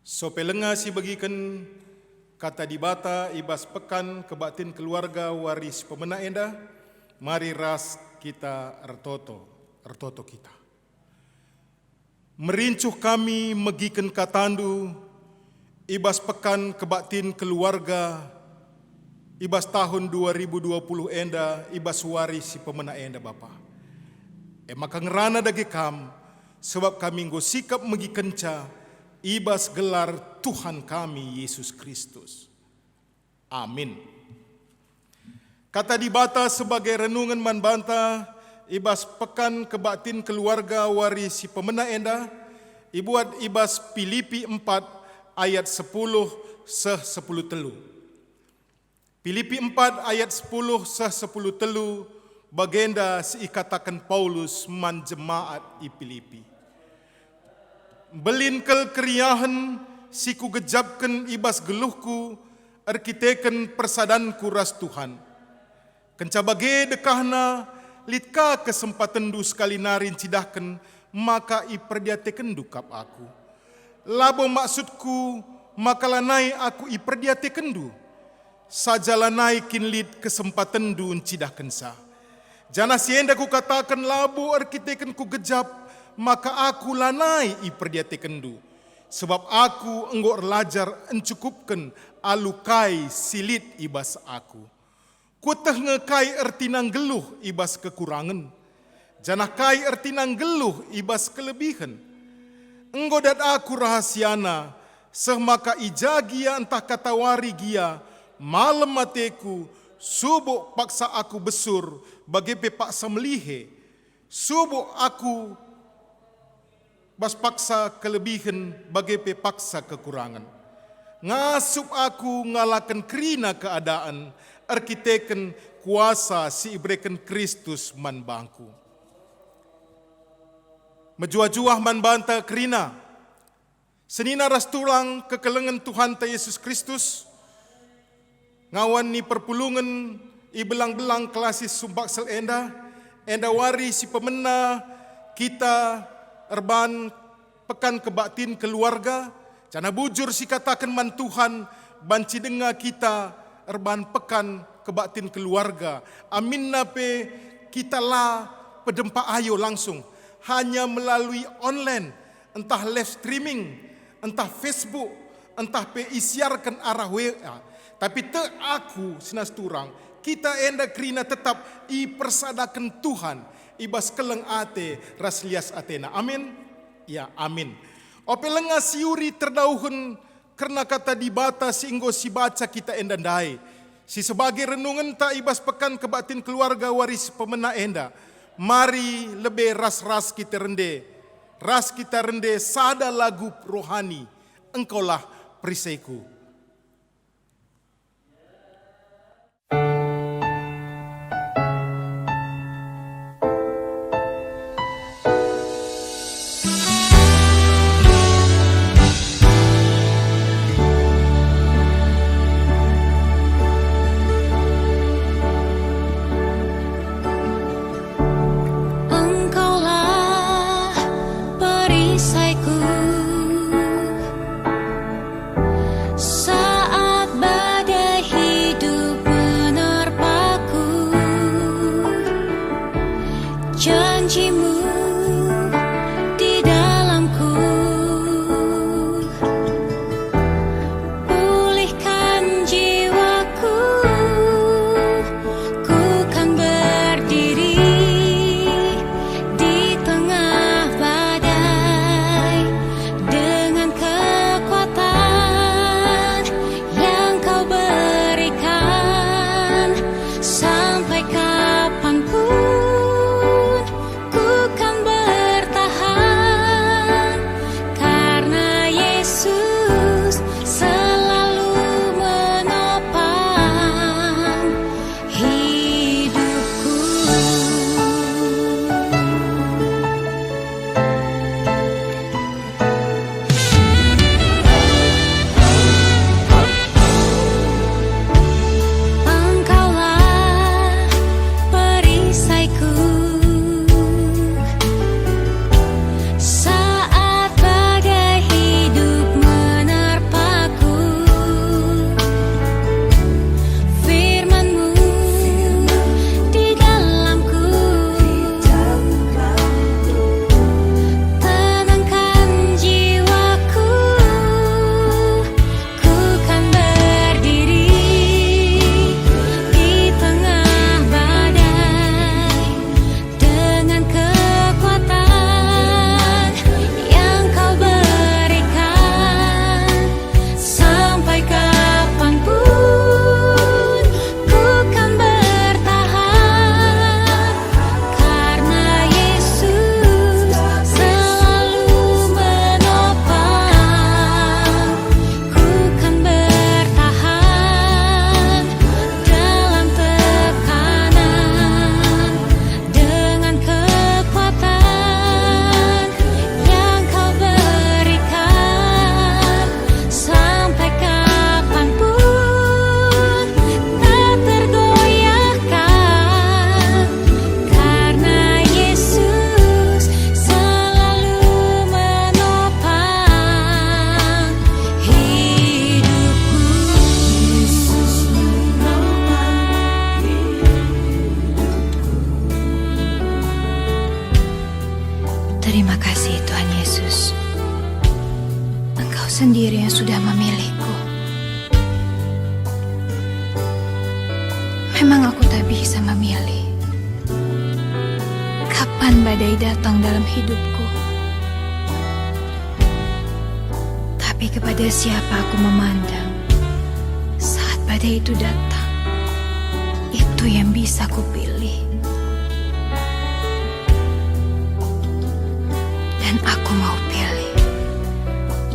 Sopelenga si bagikan kata dibata ibas pekan kebatin keluarga waris pemena enda, mari ras kita ertoto kita. Merincuh kami megikan katandu ibas pekan kebatin keluarga ibas tahun 2020 enda ibas waris si pemena enda Bapa. Maka ngerana dagi kam sebab kami nggo sikap megikenca ibas gelar Tuhan kami Yesus Kristus. Amin. Kata dibata sebagai renungan manbanta ibas pekan kebatin keluarga waris si pemena enda ibuat ibas Filipi 4 ayat 10 10 telu. Filipi 4 ayat 10 10 telu bagenda si ikatakan Paulus man jemaat i Filipi. Belinkel keriahan siku gejabkan ibas geluhku arkiteken persadanku ras Tuhan. Kenca bage dekahna litka kesempatan du sekali narin cidahkan maka iperdiateken dukap aku. Labo maksudku maka lanai aku iperdiateken du. Sajalanai kinlid kesempatan du cidahkan sa. Jana sienda ku katakan labo arkiteken ku gejap maka aku lanai iperdiateken du. Sebab aku enggo erlajar encukupkan alukai silit ibas aku. Kuteh ngekai ertinang geluh ibas kekurangan. Janah kai ertinang geluh ibas kelebihan. Enggo dat aku rahasiana, semaka ijagia entah katawari gia, malam mateku, subuk paksa aku besur, bagi paksa melihe, subuk aku bas paksa kelebihan, bagi paksa kekurangan. Ngasup aku ngalakan kerina keadaan, arkiteken kuasa si ibreken Kristus man bangku. Menjua-juah man banta kerina, senina ras tulang kekelengan Tuhan ta Yesus Kristus, ngawan ni perpulungan ibelang-belang klasis sumbaksel enda wari si pemena kita erban pekan kebatin keluarga, cana bujur si katakan man Tuhan banci dengar kita erban pekan kebatin keluarga. Amin nape kita lah pedempa ayo langsung hanya melalui online, entah live streaming, entah Facebook, entah pe isiarkan arah WA. Tapi te aku sinas turang kita enda krina tetap i persadakan Tuhan ibas keleng ate raslias atena. Amin. Ya amin. Ope lenga siuri terdauhun karena kata dibata singgo si baca kita enda ndai. Si sebagai renungan ta ibas pekan kebatin keluarga waris pemena enda. Mari lebih ras-ras kita rende. Ras kita rende sada lagu rohani. Engkaulah perisaiku. So sendiri yang sudah memilihku. Memang aku tak bisa memilih kapan badai datang dalam hidupku. Tapi kepada siapa aku memandang saat badai itu datang, itu yang bisa ku pilih. Dan aku mau pilih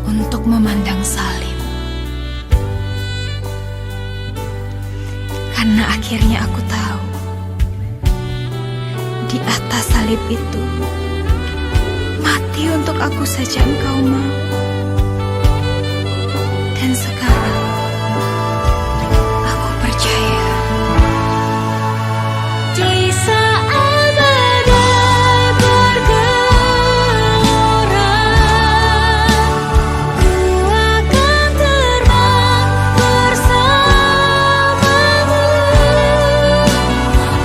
untuk memandang salib. Karena akhirnya aku tahu di atas salib itu mati untuk aku saja Engkau mau. Dan sekarang aku percaya di saat badai bergelora, ku akan terbang bersamamu.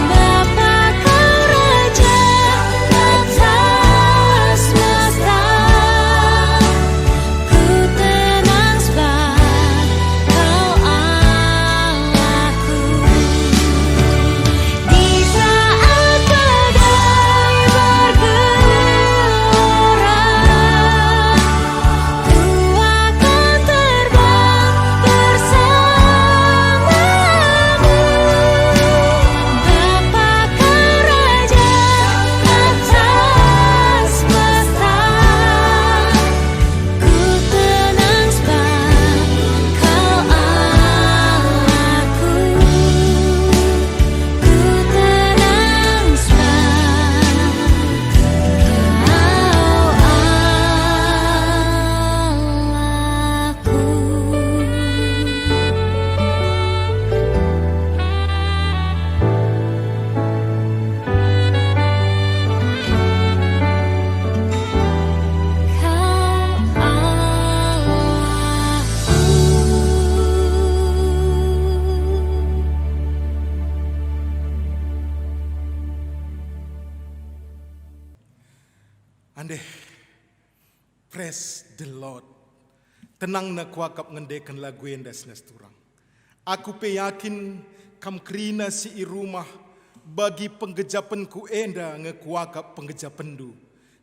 Bapa Kau Raja atas semesta, ku tenang sebab Kau Allahku. Di saat badai bergelora, ku akan terbang bersamamu. Bapa Kau Raja atas semesta, ku tenang sebab Kau Allahku. Ku tenang sebab Kau Ande, praise the Lord. Tenang na kuakap ngendekan lagu enda senesturang. Aku pe yakin kam kerina si irumah bagi penggejapanku enda ngekuakap penggejapandu.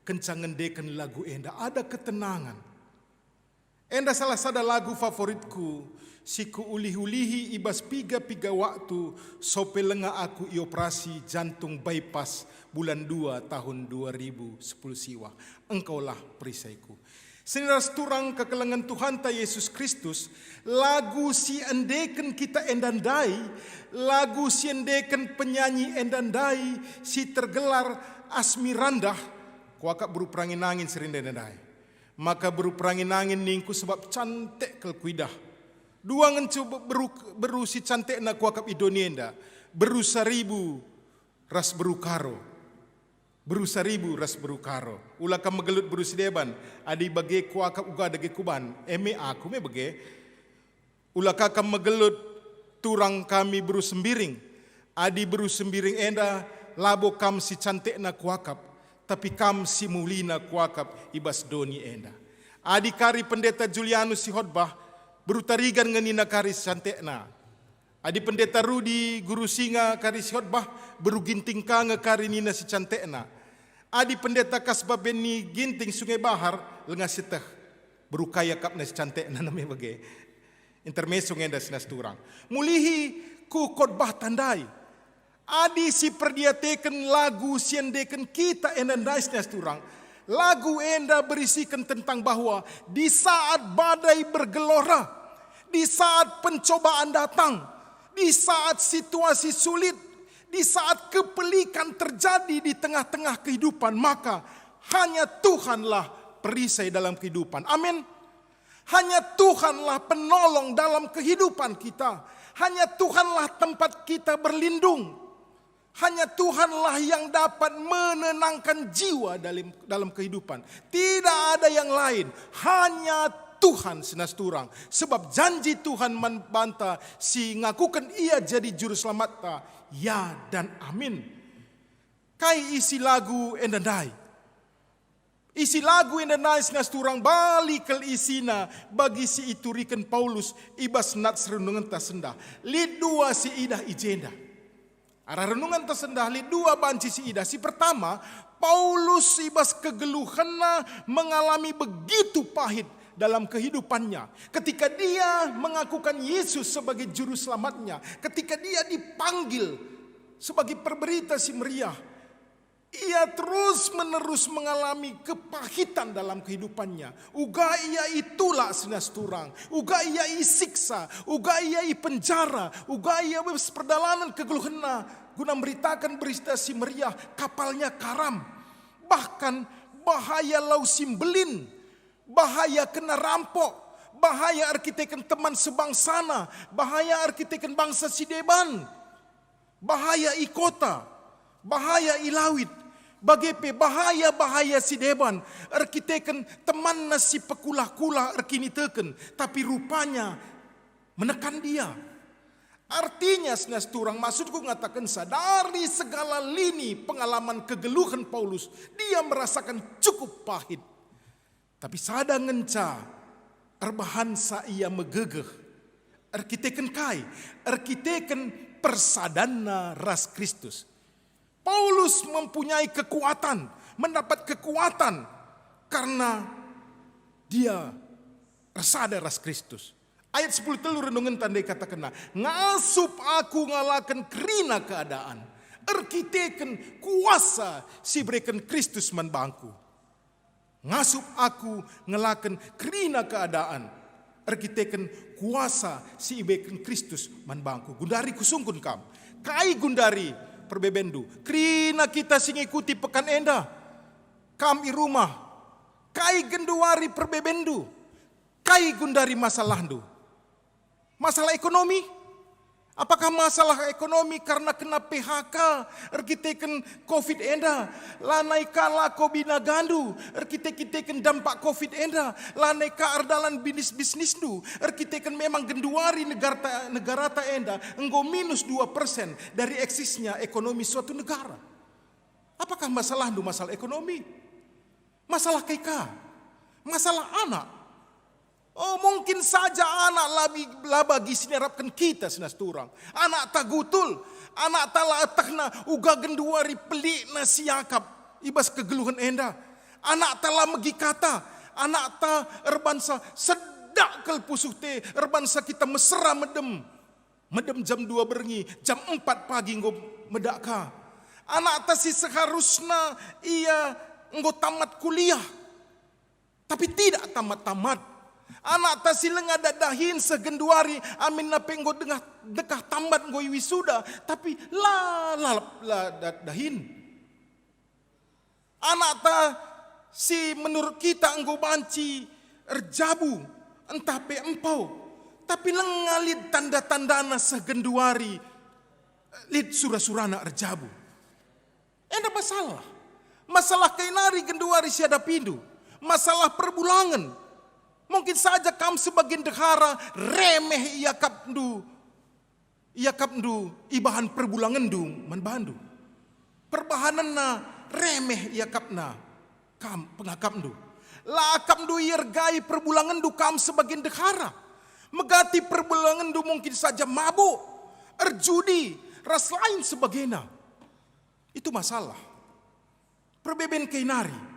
Kencang ngendekan lagu enda ada ketenangan. Enda salah sada lagu favoritku. Siku ulih-ulihi ibas piga-piga waktu sope lenga aku ioperasi jantung bypass bulan 2 tahun 2010 siwa. Engkaulah perisaiku. Senira seturang kekelengan Tuhan ta Yesus Kristus, lagu si endeken kita endandai, lagu si endeken penyanyi endandai, si tergelar Asmirandah, kuakak berupangin angin serinda endandai. Maka berupangin angin ningku sebab cantik kelkuidah. Dua ngencu beru si cantik na kuakap idonienda, beru seribu ras beru karo. Beru seribu ras beru karo. Ulah kam megelut beru sideban, adi bagi kuakap uga dagi kuban, eme aku me bagi. Ulah kam megelut turang kami beru sembiring, adi beru sembiring enda labo kam si cantik na kuakap, tapi kam si mulina kuakap ibas doni enda. Adi kari pendeta Julianus si khotbah, berutarigan ngenina karis santekna. Adi pendeta Rudi guru singa karis khotbah beruginting ka ngekari nina si cantekna. Adi pendeta Kasbah Beni ginting Sungai Bahar lengah seteh berukaya kapna si cantekna namanya bagi. Intermeso ngenda sinas turang. Mulihi ku khotbah tandai. Adi si perdiateken lagu siendeken kita endandai sinas turang. Lagu enda berisikan tentang bahwa di saat badai bergelora, di saat pencobaan datang, di saat situasi sulit, di saat kepelikan terjadi di tengah-tengah kehidupan, maka hanya Tuhanlah perisai dalam kehidupan. Amin. Hanya Tuhanlah penolong dalam kehidupan kita. Hanya Tuhanlah tempat kita berlindung. Hanya Tuhanlah yang dapat menenangkan jiwa dalam kehidupan. Tidak ada yang lain. Hanya Tuhan senasturang. Sebab janji Tuhan membanta si ngakukan ia jadi juru selamat ta. Ya dan amin. Kai isi lagu endandai. Isi lagu yang nais nas turang balik ke isina bagi si iturikan Paulus ibas nats renungan tasendah. Lid dua si idah ijenda. Arah renungan tasendah lid dua banci si idah. Si pertama, Paulus ibas kegeluhanna mengalami begitu pahit dalam kehidupannya. Ketika dia mengakukan Yesus sebagai juru selamatnya. Ketika dia dipanggil sebagai perberita si meriah. Ia terus menerus mengalami kepahitan dalam kehidupannya. Uga ia itulah senas turang. Uga ia isiksa. Uga ia i penjara. Uga ia perdalanan kegeluhena. Guna memberitakan berita si meriah. Kapalnya karam. Bahkan bahaya lau simbelin. Bahaya kena rampok. Bahaya arkitekan teman sebangsana. Bahaya arkitekan bangsa Sideban. Bahaya i kota. Bahaya i lawit. Bagepe bahaya Sideban. Arkitekan teman nasi pekulah-kulah arkiniteken. Tapi rupanya menekan dia. Artinya senas turang maksudku ngatakan dari segala lini pengalaman kegeluhan Paulus. Dia merasakan cukup pahit. Tapi sada ngenca erbahan sa ia megegeh. Arkiteken kai. Arkiteken persadana ras Kristus. Paulus mempunyai kekuatan, mendapat kekuatan karena dia resada ras Kristus. Ayat 10 telur renungan tandai katakan, ngasup aku ngalakan kerina keadaan. Arkiteken kuasa si berikan Kristus manbangku. Ngasup aku ngalakan kerina keadaan. Arkiteken kuasa si berikan Kristus manbangku. Gundari kusungkun kam. Kai gundari perbebendu. Krina kita sing ikuti pekan enda. Kam i rumah. Kai genduari perbebendu. Kai gundari masalahdu. Masalah ekonomi. Apakah masalah ekonomi karena kena PHK? Arkiteken COVID enda. Lanai kala kobina gandu. Arkiteken dampak COVID enda. Lanai ka ardalan bisnis du. Arkiteken memang genduari negara ta enda. Enggo minus 2% dari eksisnya ekonomi suatu negara. Apakah masalah du masalah ekonomi? Masalah keka? Masalah anak? Oh mungkin saja anak labagi sinerapkan kita senas turang. Anak tagutul. Anak takna uga genduari pelik nasi yakap. Ibas kegeluhan enda. Anak tala megi kata. Anak ta erbansa sedak kel pusuh te. Erbansa kita mesra medem. Medem jam 2 berengi. Jam 4 pagi nggo medaka. Anak ta si seharusnya ia nggo tamat kuliah. Tapi tidak tamat-tamat. Anak tasileng ada dahin segenduari amin nape nggo dekah tambat nggo wisuda tapi dahin. Anak ta si menurut kita nggo banci erjabu entah pe empau tapi lengalid tanda-tandana segenduari lid surah-surana erjabu. Enda masalah. Masalah kainari genduari siada pindu. Masalah perbulangan. Mungkin saja kamu sebagian dehara remeh ia kapndu ibahan perbulangan du manbandu. Perbahanana remeh ia kapna kam pengakapndu. La kapndu irgai perbulangan du kam sebagian dehara. Megati perbulangan du mungkin saja mabuk, erjudi, ras lain sebagainya. Itu masalah. Perbeben kainari.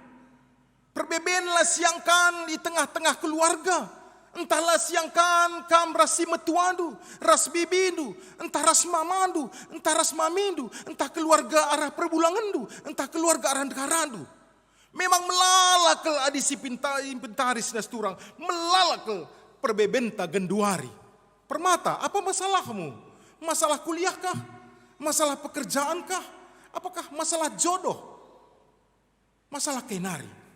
Perbebenlah siangkan di tengah-tengah keluarga. Entahlah siangkan kam rasi metuandu, ras bibindu, entah ras mamandu, entah ras mamindu, entah keluarga arah perbulangandu, entah keluarga arah dekarandu. Memang melalakel adisi inventaris das turang, melalakel perbebenta genduari. Permata, apa masalahmu? Masalah kuliahkah? Masalah pekerjaankah? Apakah masalah jodoh? Masalah kenari?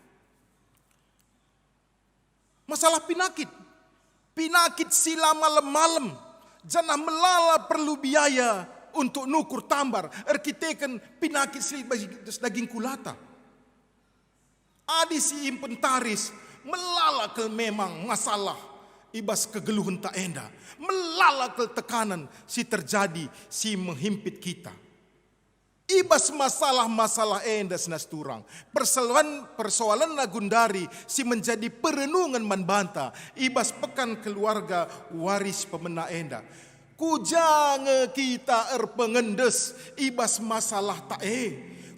Masalah pinakit. Pinakit sila malam-malam. Janah melala perlu biaya untuk nukur tambar. Arkiteken pinakit sila daging kulata. Adi si inventaris melala ke memang masalah. Ibas kegeluhan tak enda. Melala ke tekanan si terjadi si menghimpit kita. Ibas masalah-masalah enda senas turang. Persoalan nagundari si menjadi perenungan manbanta. Ibas pekan keluarga waris pemena enda. Kujang kita pengendes ibas masalah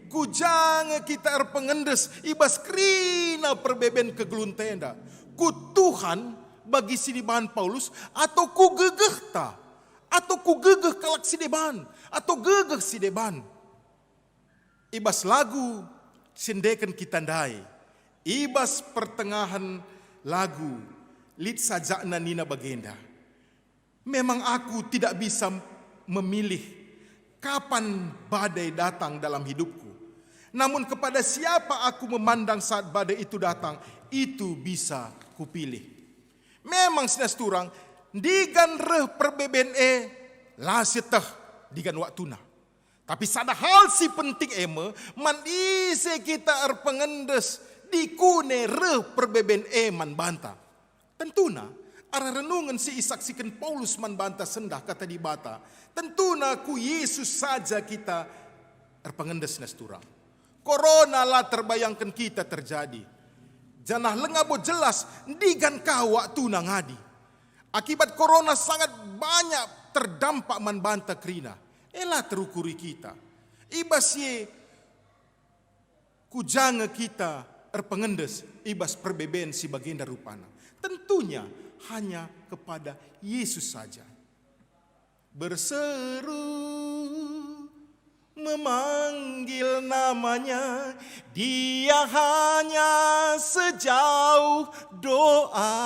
Kujang kita pengendes ibas krina perbeben kegelun tenda. Ku Tuhan bagi sinibahan Paulus atau ku gegeh ta. Atau ku gegeh kalak sideban. Atau gegeh sideban. Ibas lagu sindeken kita ndai. Ibas pertengahan lagu lit sajakna nina bagenda. Memang aku tidak bisa memilih kapan badai datang dalam hidupku. Namun kepada siapa aku memandang saat badai itu datang, itu bisa kupilih. Memang sinas turang, digan reh perbeben lah seteh digan waktuna. Tapi sada hal si penting man ise kita pengendes dikune reh perbeben man banta. Tentuna arah renungan si isaksikan Paulus man banta sendah kata di bata. Tentuna ku Yesus saja kita pengendes nas turang. Corona lah terbayangkan kita terjadi. Janah lengabo jelas digan kawa tuna ngadi. Akibat corona sangat banyak terdampak man banta krina. Elah terukuri kita. Ibas ye kujanga kita pengendes ibas perbeben si bagenda rupana. Tentunya hanya kepada Yesus saja. Berseru memanggil namanya, dia hanya sejauh doa.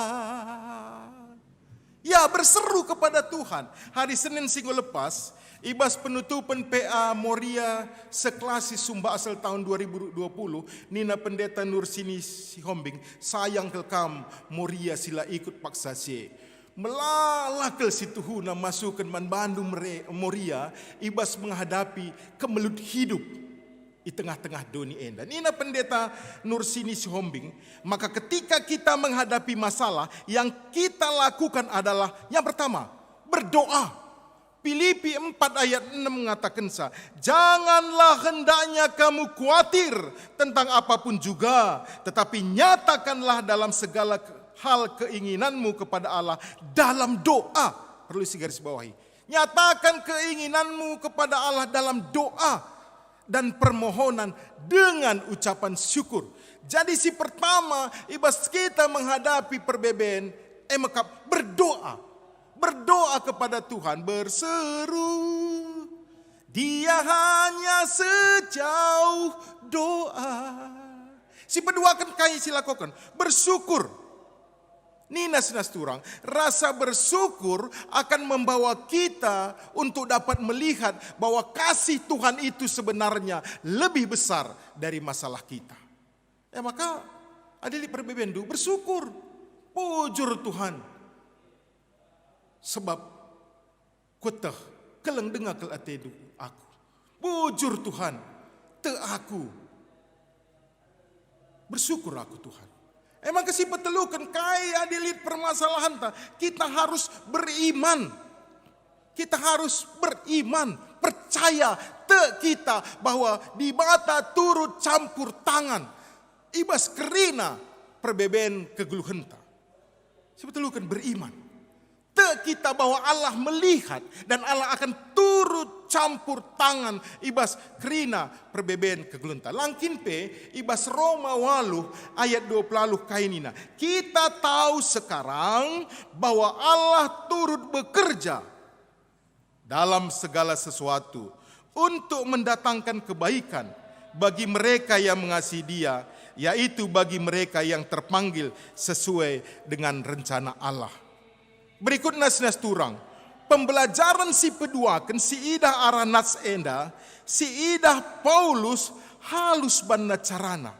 Ya, berseru kepada Tuhan. Hari Senin minggu lepas, ibas penutupan PA Moria seklasi Sumba asal tahun 2020, Nina Pendeta Nursini Sihombing, sayang kelkam Moria sila ikut paksa si. Melalakel si Tuhuna masukkan man Bandung Moria, ibas menghadapi kemelut hidup di tengah-tengah doni enda. Nina Pendeta Nursini Sihombing, maka ketika kita menghadapi masalah, yang kita lakukan adalah yang pertama, berdoa. Filipi 4 ayat 6 mengatakan janganlah hendaknya kamu khawatir tentang apapun juga, tetapi nyatakanlah dalam segala hal keinginanmu kepada Allah dalam doa. Perlu digaris bawahi. Nyatakan keinginanmu kepada Allah dalam doa dan permohonan dengan ucapan syukur. Jadi si pertama ibas kita menghadapi perbeben, maka berdoa. Berdoa kepada Tuhan, berseru, dia hanya sejauh doa. Si kedua kan kaya silakukan, bersyukur. Nina sinas turang, rasa bersyukur akan membawa kita untuk dapat melihat bahwa kasih Tuhan itu sebenarnya lebih besar dari masalah kita. Maka adili perbebendu bersyukur, pujur Tuhan. Sebab kutah keleng dengar kel atedu aku. Bujur Tuhan, te aku. Bersyukur aku Tuhan. Emang kasih petelukan kaya dilit permasalahan ta. Kita harus beriman. Kita harus beriman, percaya te kita bahwa di mata turut campur tangan. Ibas kerina perbeben kegeluhenta. Sebetulukan beriman. Kita bahwa Allah melihat dan Allah akan turut campur tangan ibas kerina perbeben kegelunta. Langkin pe ibas Roma 8 ayat 20 kainina. Kita tahu sekarang bahwa Allah turut bekerja dalam segala sesuatu untuk mendatangkan kebaikan bagi mereka yang mengasihi Dia, yaitu bagi mereka yang terpanggil sesuai dengan rencana Allah. Berikut nas turang. Pembelajaran si peduakan si idah arah nats enda, si idah Paulus halus banda carana.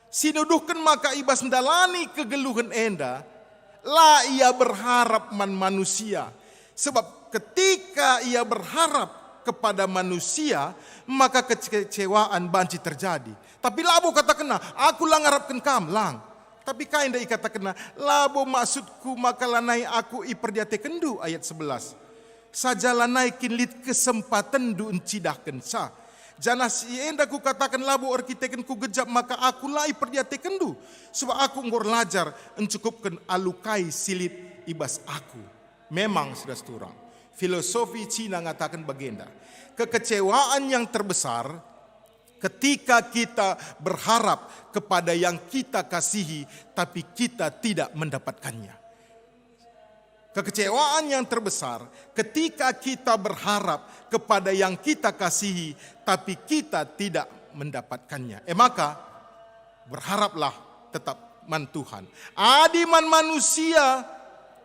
Si nuduhkan maka ibas ndalani kegeluhan enda, lah ia berharap man manusia. Sebab ketika ia berharap kepada manusia, maka kekecewaan banci terjadi. Tapi labo kata kena, aku lang harapkan kam lang. Tapi kain dah kata kena, labo maksudku maka lanai aku iperdiate kendu ayat 11. Saja lanai kinlit kesempatan du encidahkan sa. Jana si enda ku katakan labu arkiteken ku gejap maka aku lai perdiateken du. Sebab aku ngor lajar encukupkan alukai silit ibas aku. Memang sudah seturang. Filosofi Cina ngatakan bagenda. Kekecewaan yang terbesar ketika kita berharap kepada yang kita kasihi tapi kita tidak mendapatkannya. Kekecewaan yang terbesar ketika kita berharap kepada yang kita kasihi tapi kita tidak mendapatkannya. Maka berharaplah tetap man Tuhan. Adiman manusia,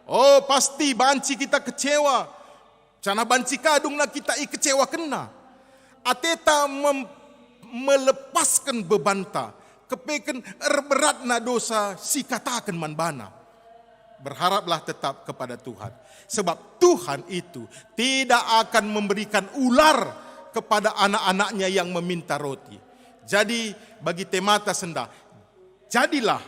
oh pasti banci kita kecewa. Cana banci kadung na kita kecewa kena. Ateta melepaskan bebanta. Kepeken berat na dosa si katakan man bana. Berharaplah tetap kepada Tuhan. Sebab Tuhan itu tidak akan memberikan ular kepada anak-anaknya yang meminta roti. Jadi bagi temata senda, jadilah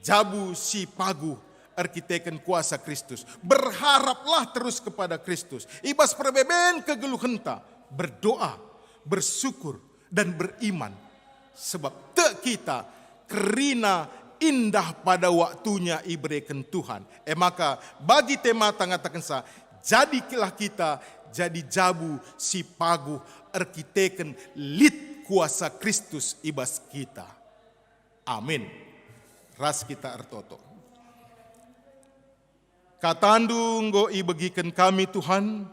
jabu si pagu arkiteken kuasa Kristus. Berharaplah terus kepada Kristus. Ibas perbeben kegeluh henta, berdoa, bersyukur dan beriman. Sebab kita kerina indah pada waktunya iberikan Tuhan. Maka bagi temata ngatakan sa, jadilah kita jadi jabu si pagu arkiteken lit kuasa Kristus ibas kita. Amin. Ras kita artoto. Katandu nggo ibegikan kami Tuhan,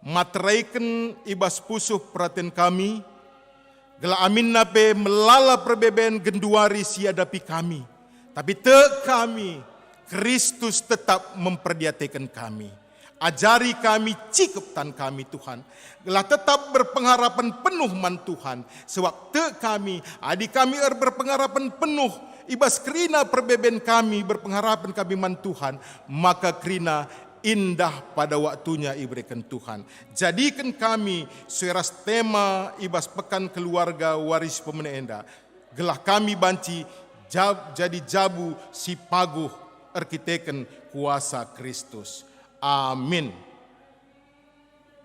materaikan ibas pusuh perhatian kami, gela amin nape melala perbeben genduari siadapi kami. Tapi kami, Kristus tetap memperdiatekan kami. Ajari kami, cikuptan kami Tuhan. Gela tetap berpengharapan penuh man Tuhan. Sebab kami, adik kami berpengharapan penuh. Ibas kerina perbeben kami, berpengharapan kami man Tuhan. Maka kerina indah pada waktunya iberikan Tuhan. Jadikan kami seras tema ibas pekan keluarga waris pemenenda. Gelah kami banci jadi jabu si paguh arkiteken kuasa Kristus. Amin.